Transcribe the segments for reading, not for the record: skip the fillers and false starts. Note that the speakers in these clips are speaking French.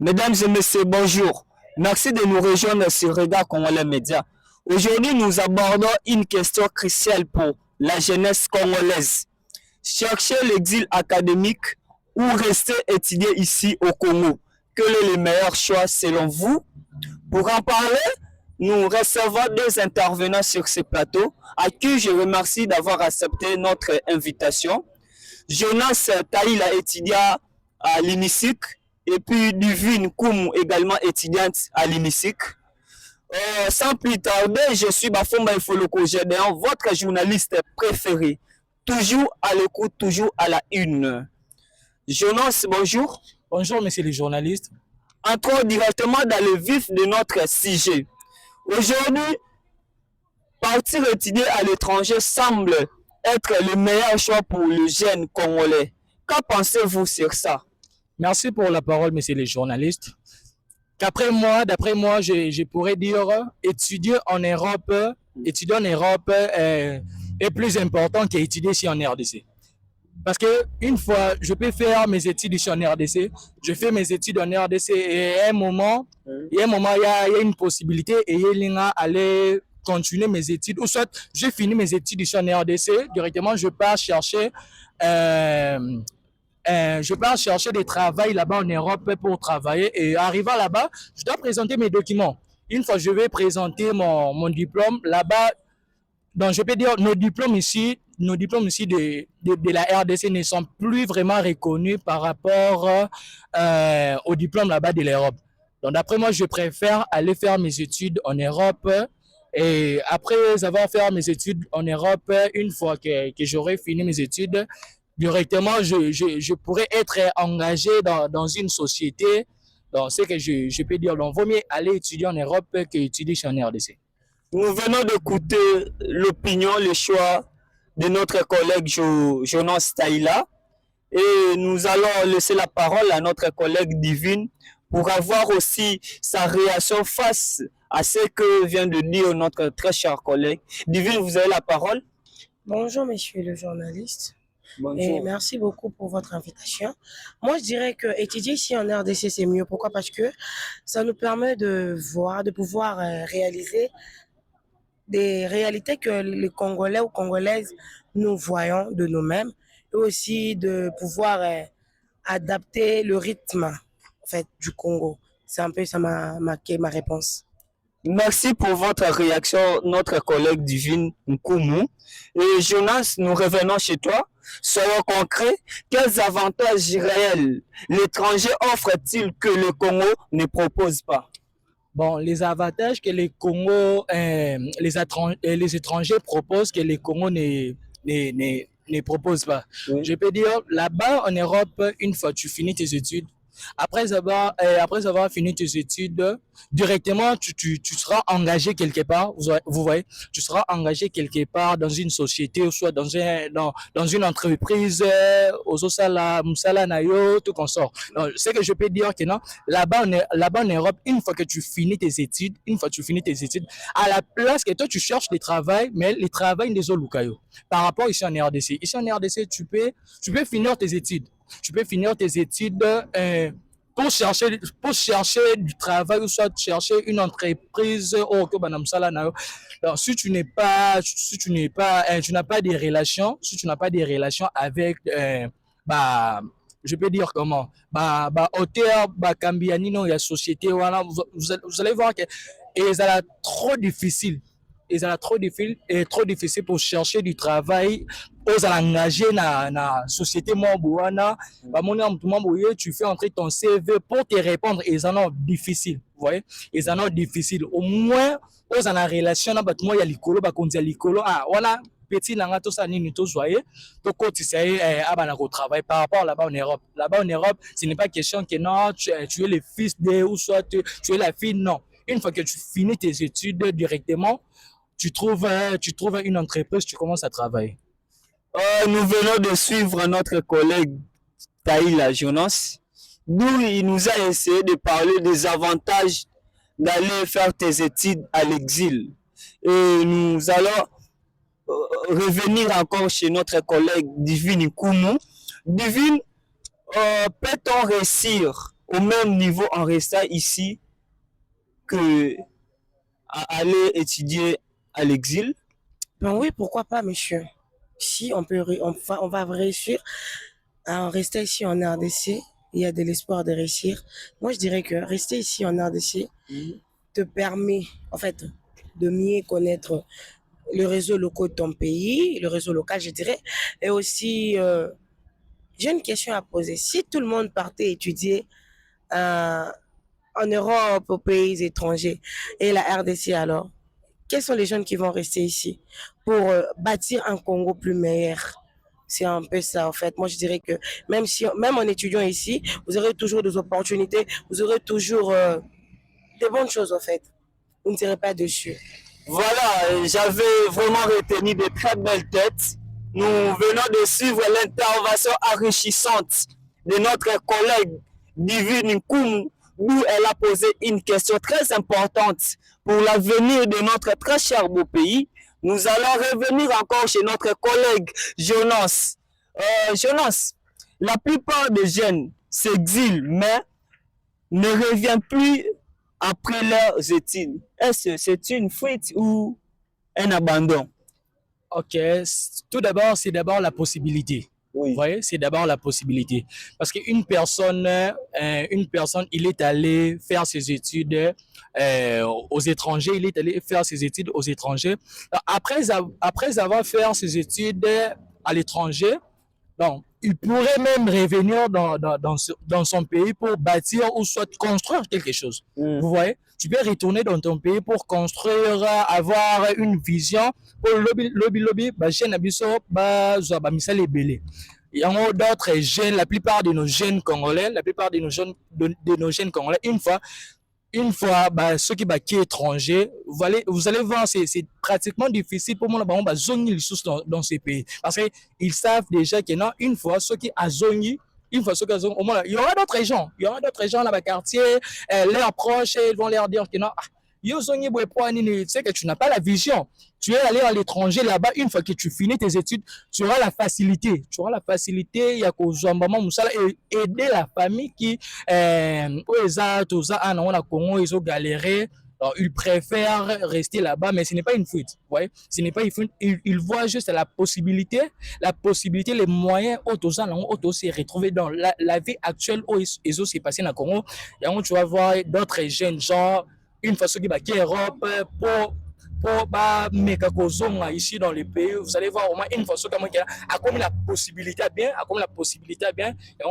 Mesdames et messieurs, bonjour. Merci de nous rejoindre sur Regard Congolais Média. Aujourd'hui, nous abordons une question cruciale pour la jeunesse congolaise. Chercher l'exil académique ou rester étudier ici au Congo? Quel est le meilleur choix selon vous? Pour en parler, nous recevons deux intervenants sur ce plateau, à qui je remercie d'avoir accepté notre invitation. Jonas Taïla, étudiant à l'INISIC, et puis Divine Koumou, également étudiante à l'INISIC. Sans plus tarder, je suis Bafomba Ifoloko Gédéon, votre journaliste préféré. Toujours à l'écoute, toujours à la une. Jonas, bonjour. Bonjour, monsieur le journaliste. Entrons directement dans le vif de notre sujet. Aujourd'hui, partir étudier à l'étranger semble être le meilleur choix pour les jeunes congolais. Qu'en pensez-vous sur ça? Merci pour la parole, monsieur le journaliste. D'après moi, je pourrais dire étudier en Europe est plus important qu'étudier ici en RDC. Parce que une fois, je peux faire mes études ici en RDC, je fais mes études en RDC et à un moment, il y a une possibilité et il y a aller continuer mes études, ou soit j'ai fini mes études ici en RDC, directement je pars chercher des travails là-bas en Europe pour travailler et arrivant là-bas, je dois présenter mes documents. Une fois je vais présenter mon diplôme là-bas, donc je peux dire nos diplômes ici de la RDC ne sont plus vraiment reconnus par rapport aux diplômes là-bas de l'Europe. Donc d'après moi, je préfère aller faire mes études en Europe. Et après avoir fait mes études en Europe, une fois que j'aurai fini mes études, directement, je pourrais être engagé dans une société. Donc, c'est que je peux dire, donc, vaut mieux aller étudier en Europe qu'étudier chez en RDC. Nous venons d'écouter l'opinion, le choix de notre collègue Jonas Taïla et nous allons laisser la parole à notre collègue Divine pour avoir aussi sa réaction face à ce que vient de dire notre très cher collègue. Divine, vous avez la parole. Bonjour, monsieur le journaliste. Bonjour. Et merci beaucoup pour votre invitation. Moi, je dirais que étudier ici en RDC, c'est mieux. Pourquoi? Parce que ça nous permet de pouvoir réaliser des réalités que les Congolais ou Congolaises nous voyons de nous-mêmes et aussi de pouvoir adapter le rythme en fait, du Congo. C'est un peu ça ma réponse. Merci pour votre réaction, notre collègue Divine Nkoumou. Et Jonas, nous revenons chez toi. Soyons concrets, quels avantages réels l'étranger offre-t-il que le Congo ne propose pas? Bon, les avantages que les étrangers proposent que les Congo ne proposent pas. Oui. Je peux dire, là-bas en Europe, une fois tu finis tes études, après avoir fini tes études, directement, tu seras engagé quelque part, vous voyez, tu seras engagé quelque part dans une société, ou soit dans une entreprise, aux Osala, Moussala, Nayo, tout comme ça. Donc, c'est que je peux dire que non, là-bas en Europe, une fois tu finis tes études, à la place que toi, tu cherches des travail, mais les travails des Olukayo. Par rapport ici en RDC. Ici en RDC, tu peux finir tes études. Tu peux finir tes études pour chercher du travail ou soit chercher une entreprise donc, si tu n'as pas des relations, avec je peux dire comment auteur Kambianino il y a société voilà vous allez voir que et ça est trop difficile. Trop difficile pour chercher du travail aux engagés dans la société mobouana tu fais entrer ton CV pour te répondre et ça est difficile vous voyez et ça est difficile au moins aux en relation na batmo ya likolo ba konzi ya likolo voilà petit nanga tout ça nini tout joyeux to kotisa abana ko travail par rapport là-bas en Europe ce n'est pas question que non tu es le fils de ou soit tu es la fille non une fois que tu finis tes études directement tu trouves une entreprise, tu commences à travailler. Nous venons de suivre notre collègue Taïla Jonas. Nous, il nous a essayé de parler des avantages d'aller faire tes études à l'exil. Et nous allons revenir encore chez notre collègue Divine Koumou. Divine, peut-on réussir au même niveau en restant ici que à aller étudier à l'exil? Ben oui, pourquoi pas, monsieur. Si on peut, on va réussir à en rester ici en RDC, il y a de l'espoir de réussir. Moi, je dirais que rester ici en RDC te permet, en fait, de mieux connaître le réseau local de ton pays, le réseau local, je dirais, et aussi, j'ai une question à poser. Si tout le monde partait étudier euh, en Europe, aux pays étrangers, et la RDC alors, quels sont les jeunes qui vont rester ici pour bâtir un Congo plus meilleur? C'est un peu ça, en fait. Moi, je dirais que même si, même en étudiant ici, vous aurez toujours des opportunités, vous aurez toujours des bonnes choses, en fait. Vous ne serez pas dessus. Voilà, j'avais vraiment retenu de très belles têtes. Nous venons de suivre l'intervention enrichissante de notre collègue Divine Nkoum, où elle a posé une question très importante pour l'avenir de notre très cher beau pays. Nous allons revenir encore chez notre collègue Jonas. Jonas, la plupart des jeunes s'exilent, mais ne reviennent plus après leurs études. Est-ce que c'est une fuite ou un abandon? Ok, tout d'abord, c'est d'abord la possibilité. Oui. Vous voyez, c'est d'abord la possibilité. Parce qu'une personne, il est allé faire ses études aux étrangers, il est allé faire ses études aux étrangers. Après avoir fait ses études à l'étranger, donc, il pourrait même revenir dans son pays pour bâtir ou soit construire quelque chose. Vous voyez, tu peux retourner dans ton pays pour construire, avoir une vision pour lobby, jeune abisso, misale belé. Il y a d'autres jeunes, la plupart de nos jeunes congolais, de nos jeunes congolais, une fois ceux qui sont étrangers, vous allez voir, c'est pratiquement difficile pour moi dans ces pays. Parce qu'ils savent déjà que non, une fois ceux qui ont une fois ceux qui ont, au moins, il y aura d'autres gens dans le quartier, leurs proches, ils vont leur dire que non, tu sais que tu n'as pas la vision. Tu es allé à l'étranger là-bas, une fois que tu finis tes études, tu auras la facilité. Il y a aider la famille qui, ils ont galéré. Alors, ils préfèrent rester là-bas, mais ce n'est pas une fuite. Ouais? Ce n'est pas une fuite. Ils voient juste la possibilité, les moyens, se retrouver dans la vie actuelle où ils ont s'est passé dans le Congo. Et où tu vas voir d'autres jeunes gens, une façon qui va en Europe pour ici dans le pays, vous allez voir au moins une façon comme la possibilité bien, et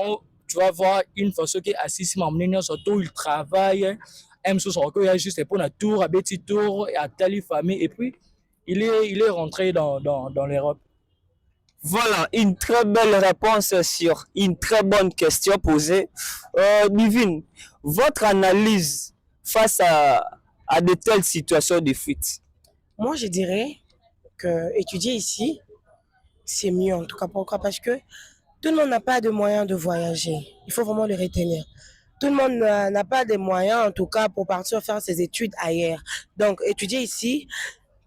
tu vas voir une façon qui est assise surtout il travaille, aime ce qu'il y a juste pour un tour, un petit tour, et à telle famille, et puis il est rentré dans l'Europe. Voilà, une très belle réponse sur une très bonne question posée. Divine, votre analyse face à de telles situations de fuite? Moi, je dirais que étudier ici, c'est mieux en tout cas. Pourquoi? Parce que tout le monde n'a pas de moyens de voyager. Il faut vraiment le retenir. Tout le monde n'a pas de moyens, en tout cas, pour partir faire ses études ailleurs. Donc, étudier ici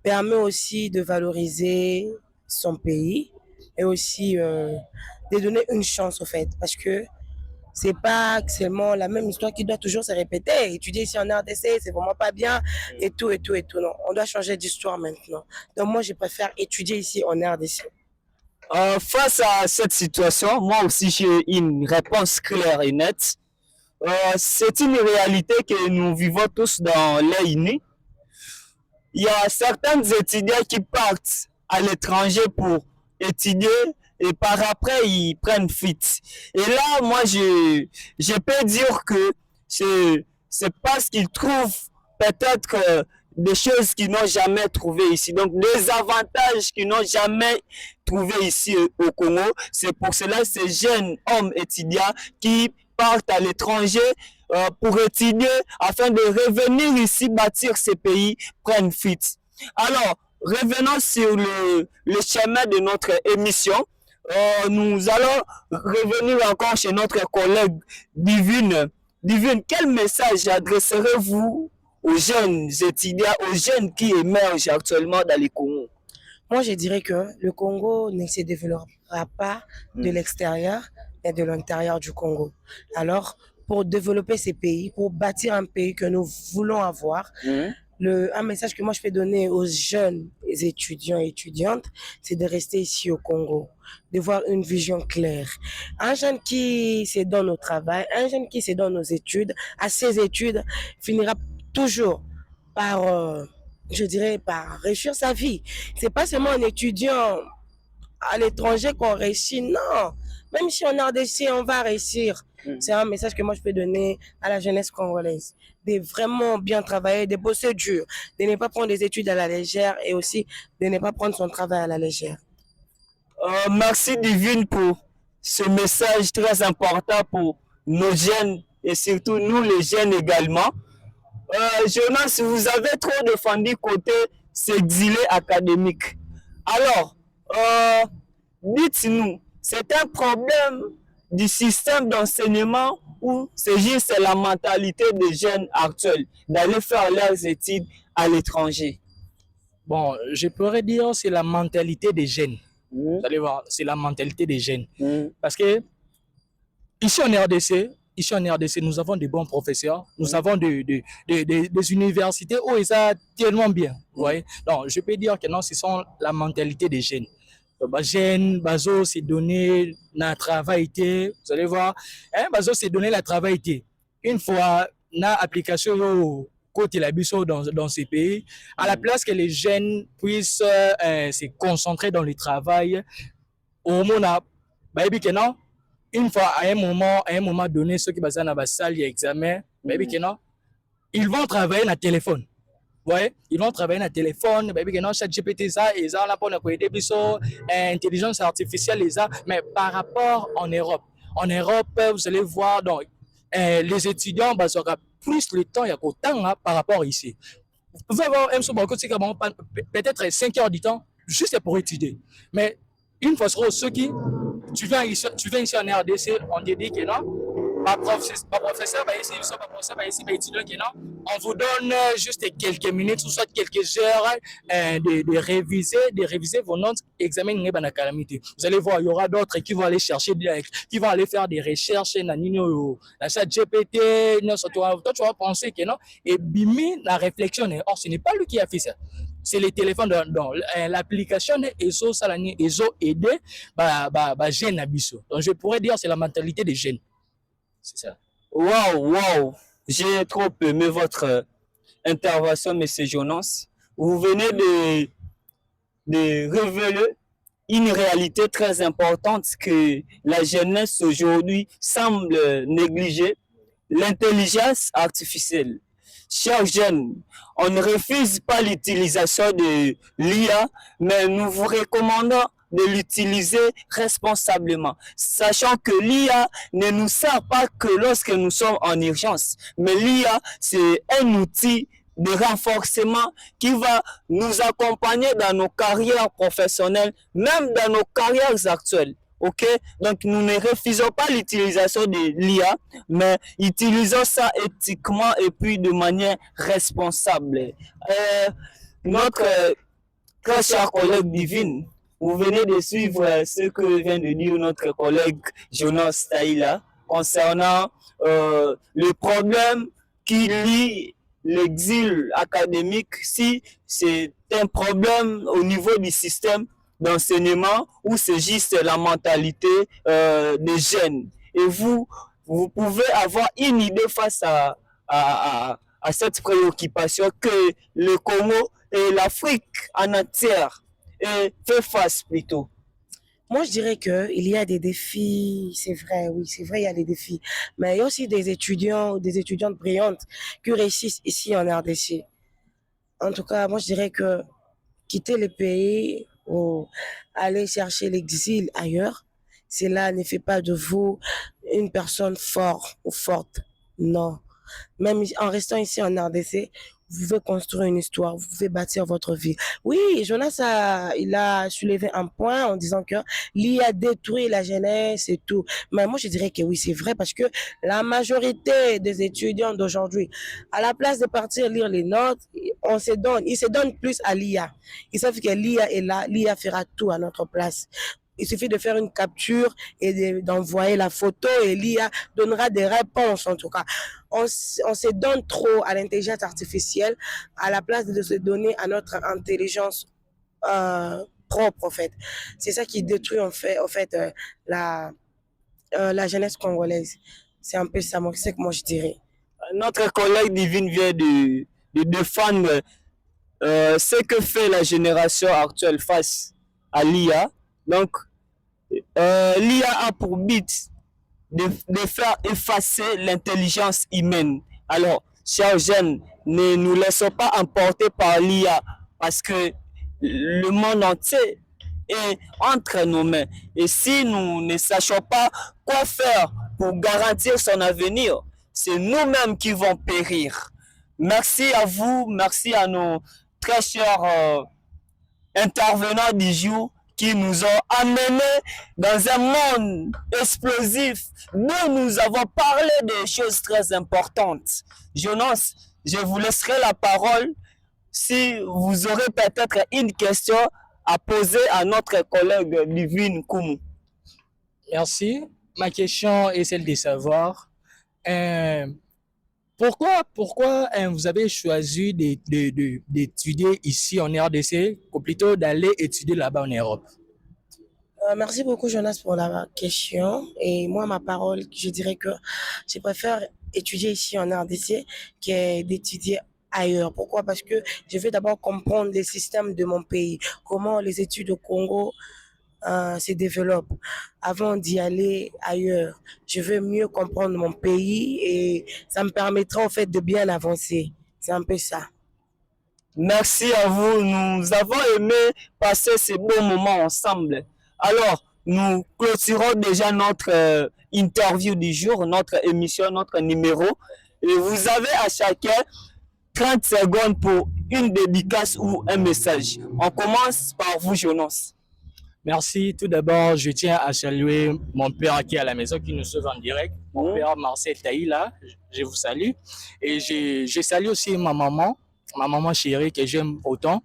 permet aussi de valoriser son pays et aussi de donner une chance, au fait. Parce que c'est pas seulement la même histoire qui doit toujours se répéter. Étudier ici en RDC, c'est vraiment pas bien et tout. Non, on doit changer d'histoire maintenant. Donc, moi, je préfère étudier ici en RDC. Face à cette situation, moi aussi j'ai une réponse claire et nette. C'est une réalité que nous vivons tous dans l'Aïné. Il y a certains étudiants qui partent à l'étranger pour étudier et par après ils prennent fuite. Et là, moi je peux dire que c'est parce qu'ils trouvent peut-être des choses qu'ils n'ont jamais trouvées ici. Donc des avantages qu'ils n'ont jamais trouvés ici au Congo. C'est pour cela ces jeunes hommes étudiants qui partent à l'étranger pour étudier afin de revenir ici bâtir ces pays prennent fuite. Alors, revenons sur le chemin de notre émission. Nous allons revenir encore chez notre collègue Divine. Divine, quel message adresserez-vous aux jeunes étudiants, aux jeunes qui émergent actuellement dans les Congo? Moi, je dirais que le Congo ne se développera pas de l'extérieur, mais de l'intérieur du Congo. Alors, pour développer ces pays, pour bâtir un pays que nous voulons avoir. Un message que moi je peux donner aux jeunes étudiants et étudiantes, c'est de rester ici au Congo, de voir une vision claire. Un jeune qui se donne au travail, un jeune qui se donne aux études, à ses études, finira toujours par, je dirais, par réussir sa vie. C'est pas seulement en étudiant à l'étranger qu'on réussit, non. Même si on est en RDC, on va réussir. C'est un message que moi je peux donner à la jeunesse congolaise. De vraiment bien travailler, de bosser dur, de ne pas prendre des études à la légère et aussi de ne pas prendre son travail à la légère. Merci Divine pour ce message très important pour nos jeunes et surtout nous les jeunes également. Jonas, vous avez trop défendu côté s'exiler académique. Alors, dites-nous, c'est un problème du système d'enseignement ou c'est juste la mentalité des jeunes actuels d'aller faire leurs études à l'étranger? Bon, je pourrais dire c'est la mentalité des jeunes. Vous allez voir, c'est la mentalité des jeunes. Parce que ici en RDC, nous avons de bons professeurs, nous avons des universités où ils sont tellement bien. Vous voyez? Donc, je peux dire que non, ce sont la mentalité des jeunes. Jeunes, Bazo s'est donné la travail, vous allez voir, hein, Bazo s'est donné la travail. Une fois, na application au côté la biso dans ces pays, à la place que les jeunes puissent se concentrer dans le travail, au moins, non, une fois à un moment donné, ceux qui basent dans la salle d'examen, ils vont travailler dans le téléphone. Ouais, ils vont travailler dans le téléphone, chaque GPT ça, ils ont là pour nous aider, intelligence artificielle, mais par rapport en Europe, vous allez voir, donc, les étudiants, bah, aura plus le temps, il y a autant par rapport ici. Vous pouvez avoir peut-être 5 heures du temps juste pour étudier. Mais une fois sur ceux qui, tu viens ici en RDC, on te dit que non, ma professeur va essayer, on vous donne juste quelques minutes ou soit quelques heures de réviser vos notes, examiner la calamité. Vous allez voir, il y aura d'autres qui vont aller chercher, qui vont aller faire des recherches dans la chat GPT, toi tu vas penser que non, et bimi la réflexion, or ce n'est pas lui qui a fait ça. C'est les téléphones dans l'application ESO Salani ESO aidé jeunes abisso. Donc je pourrais dire c'est la mentalité des jeunes. C'est ça. Wow. J'ai trop aimé votre intervention, M. Jonas. Vous venez de révéler une réalité très importante que la jeunesse aujourd'hui semble négliger, l'intelligence artificielle. Chers jeunes, on ne refuse pas l'utilisation de l'IA, mais nous vous recommandons de l'utiliser responsablement, sachant que l'IA ne nous sert pas que lorsque nous sommes en urgence, mais l'IA, c'est un outil de renforcement qui va nous accompagner dans nos carrières professionnelles, même dans nos carrières actuelles. Ok, donc nous ne refusons pas l'utilisation de l'IA, mais utilisons ça éthiquement et puis de manière responsable. Notre très cher collègue Divine, vous venez de suivre ce que vient de dire notre collègue Jonas Taïla concernant le problème qui lie l'exil académique, si c'est un problème au niveau du système d'enseignement ou c'est juste la mentalité des jeunes. Et vous pouvez avoir une idée face à cette préoccupation que le Congo et l'Afrique en entière fait face plutôt. Moi, je dirais qu'il y a des défis, c'est vrai, oui, c'est vrai, il y a des défis. Mais il y a aussi des étudiants ou des étudiantes brillantes qui réussissent ici en RDC. En tout cas, moi, je dirais que quitter le pays ou aller chercher l'exil ailleurs, cela ne fait pas de vous une personne forte ou forte. Non. Même en restant ici en RDC, vous pouvez construire une histoire, vous pouvez bâtir votre vie. Oui, Jonas, il a soulevé un point en disant que l'IA détruit la jeunesse et tout. Mais moi, je dirais que oui, c'est vrai parce que la majorité des étudiants d'aujourd'hui, à la place de partir lire les notes, ils se donnent plus à l'IA. Ils savent que l'IA est là, l'IA fera tout à notre place. il suffit de faire une capture et d'envoyer la photo et l'IA donnera des réponses en tout cas. On se donne trop à l'intelligence artificielle à la place de se donner à notre intelligence propre en fait. C'est ça qui détruit en fait la jeunesse congolaise. C'est un peu ça, c'est que moi je dirais. Notre collègue Divine vient de défendre ce que fait la génération actuelle face à l'IA. Donc, l'IA a pour but de faire effacer l'intelligence humaine. Alors, chers jeunes, ne nous laissons pas emporter par l'IA parce que le monde entier est entre nos mains. Et si nous ne sachons pas quoi faire pour garantir son avenir, c'est nous-mêmes qui vont périr. Merci à vous, merci à nos très chers intervenants du jour qui nous ont amenés dans un monde explosif dont nous avons parlé de choses très importantes. Jonas, je vous laisserai la parole si vous aurez peut-être une question à poser à notre collègue Divine Koumou. Merci. Ma question est celle de savoir pourquoi vous avez choisi d'étudier ici en RDC ou plutôt d'aller étudier là-bas en Europe? Merci beaucoup Jonas pour la question. Et moi, ma parole, je dirais que je préfère étudier ici en RDC que d'étudier ailleurs. Pourquoi? Parce que je veux d'abord comprendre les systèmes de mon pays, comment les études au Congo se développent avant d'y aller ailleurs. Je veux mieux comprendre mon pays et ça me permettra en fait de bien avancer. C'est un peu ça. Merci à vous. Nous avons aimé passer ces beaux moments ensemble. Alors, nous clôturons déjà notre interview du jour, notre émission, notre numéro. Et vous avez à chacun 30 secondes pour une dédicace ou un message. On commence par vous, Jonas. Merci. Tout d'abord, je tiens à saluer mon père qui est à la maison, qui nous sauve en direct. Mon père Marcel Taïla, je vous salue. Et je salue aussi ma maman chérie que j'aime autant.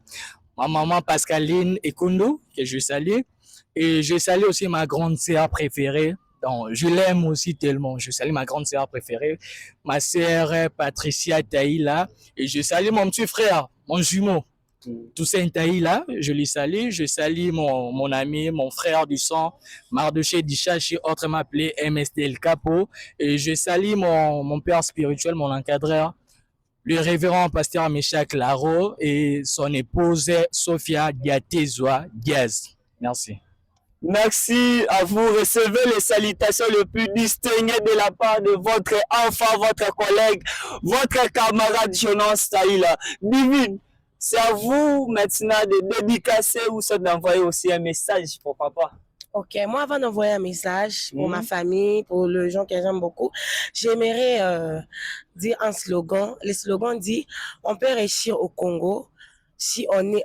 Ma maman Pascaline Ekundo, que je salue. Et je salue aussi ma grande sœur préférée. Donc, je l'aime aussi tellement. Je salue ma grande sœur préférée, ma sœur Patricia Taïla. Et je salue mon petit frère, mon jumeau. Toussaint Taïla, je lui salue. Je salue mon ami, mon frère du sang, Mardoché Dichachi, autrement appelé MSTL Capo. Et je salue mon père spirituel, mon encadreur, le révérend pasteur Michak Laro et son épouse Sophia Diatezoa Diaz. Merci. Merci à vous. Recevez les salutations les plus distinguées de la part de votre enfant, votre collègue, votre camarade Jonas Taïla. Divine, c'est à vous maintenant de dédicacer ou d'envoyer aussi un message pour papa. Ok, moi avant d'envoyer un message pour ma famille, pour les gens que j'aime beaucoup, j'aimerais dire un slogan. Le slogan dit « On peut réussir au Congo si on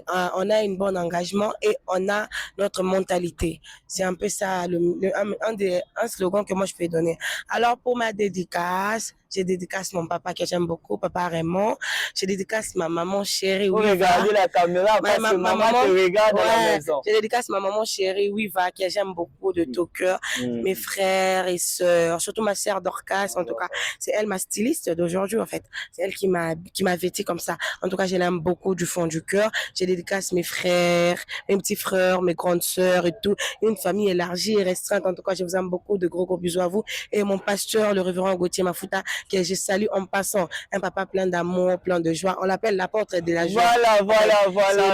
a un bon engagement et on a notre mentalité. » C'est un peu ça, un slogan que moi je peux donner. Alors pour ma dédicace, je dédicace mon papa que j'aime beaucoup, papa Raymond. Je dédicace ma maman chérie. Vous regardez la caméra parce que maman te regarde à la maison. Je dédicace ma maman chérie, Wiva, que j'aime beaucoup de tout cœur. Mes frères et sœurs, surtout ma sœur Dorcas, en tout cas. C'est elle ma styliste d'aujourd'hui, en fait. C'est elle qui m'a vêtie comme ça. En tout cas, je l'aime beaucoup du fond du cœur. Je dédicace mes frères, mes petits frères, mes grandes sœurs et tout. Une famille élargie et restreinte. En tout cas, je vous aime beaucoup. De gros bisous à vous. Et mon pasteur, le révérend Gauthier Mafuta, que je salue en passant. Un papa plein d'amour, plein de joie. On l'appelle l'apôtre de la joie. Voilà.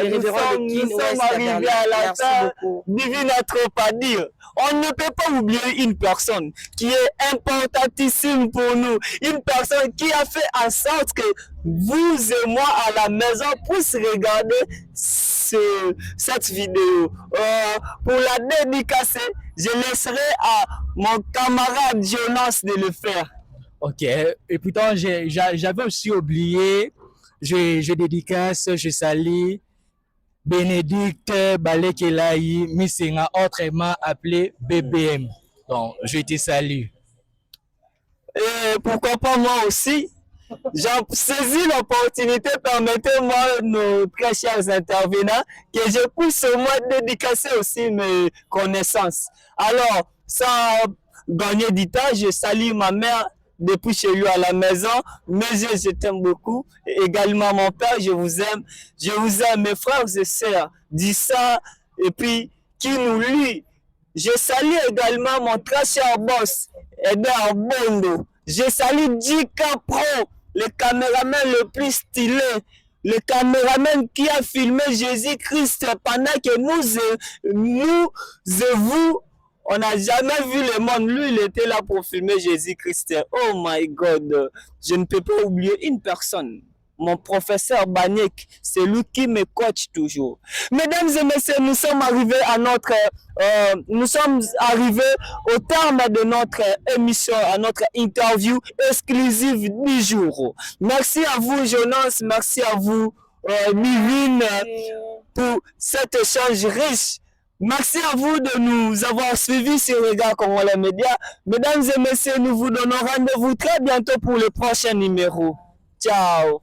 Nous sommes arrivés à la fin. Divine n'a trop à dire. On ne peut pas oublier une personne qui est importantissime pour nous. Une personne qui a fait en sorte que vous et moi à la maison puissent regarder cette vidéo. Pour la dédicacer, je laisserai à mon camarade Jonas de le faire. Ok, et pourtant j'avais aussi oublié, je dédicace, je salue Bénédicte Balekelaï Missinga, autrement appelé BBM. Donc, je te salue. Et pourquoi pas moi aussi? J'en saisis l'opportunité, permettez-moi, nos très chers intervenants, que je puisse au moins dédicacer aussi mes connaissances. Alors, sans gagner du temps, je salue ma mère depuis chez lui à la maison. Mes yeux, je t'aime beaucoup. Et également mon père, je vous aime. Je vous aime, mes frères et sœurs, Dissa, et puis qui nous lit. Je salue également mon très cher boss, Eder Bondo. Je salue Jika Pro, le caméraman le plus stylé, le caméraman qui a filmé Jésus-Christ pendant que nous et vous, on n'a jamais vu le monde. Lui, il était là pour filmer Jésus-Christ. Oh my God, je ne peux pas oublier une personne. Mon professeur Banek, c'est lui qui me coach toujours. Mesdames et messieurs, nous sommes arrivés au terme de notre émission, à notre interview exclusive du jour. Merci à vous, Jonas, merci à vous, Nivine, pour cet échange riche. Merci à vous de nous avoir suivis sur Regard Congolais Média. Mesdames et messieurs, nous vous donnons rendez-vous très bientôt pour le prochain numéro. Ciao.